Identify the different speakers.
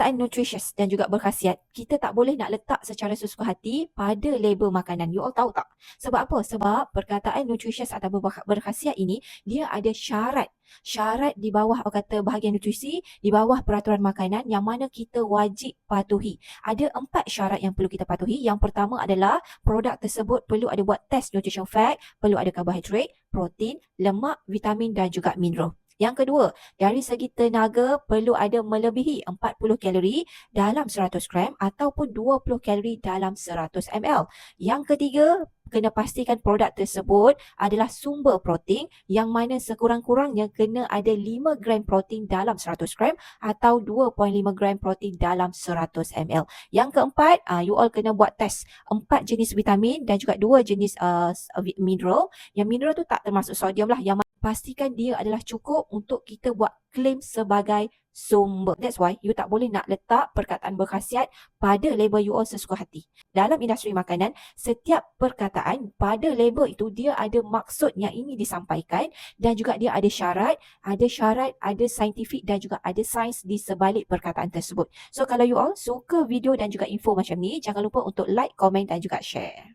Speaker 1: perkataan nutritious dan juga berkhasiat, kita tak boleh nak letak secara sesuka hati pada label makanan. You all tahu tak? Sebab apa? Sebab perkataan nutritious atau berkhasiat ini, dia ada syarat. Syarat di bawah kata bahagian nutrisi, di bawah peraturan makanan yang mana kita wajib patuhi. Ada 4 syarat yang perlu kita patuhi. Yang pertama adalah produk tersebut perlu ada buat test nutrition fact, perlu ada karbohidrat, protein, lemak, vitamin dan juga mineral. Yang kedua, dari segi tenaga perlu ada melebihi 40 kalori dalam 100 gram ataupun 20 kalori dalam 100 ml. Yang ketiga, kena pastikan produk tersebut adalah sumber protein yang mana sekurang-kurangnya kena ada 5 gram protein dalam 100 gram atau 2.5 gram protein dalam 100 ml. Yang keempat, you all kena buat test 4 jenis vitamin dan juga 2 jenis mineral. Yang mineral tu tak termasuk sodium lah, yang pastikan dia adalah cukup untuk kita buat claim sebagai sumber. That's why you tak boleh nak letak perkataan berkhasiat pada label you all sesuka hati. Dalam industri makanan, setiap perkataan pada label itu dia ada maksud yang ingin disampaikan dan juga dia ada syarat, ada saintifik dan juga ada sains di sebalik perkataan tersebut. So kalau you all suka video dan juga info macam ni, jangan lupa untuk like, komen dan juga share.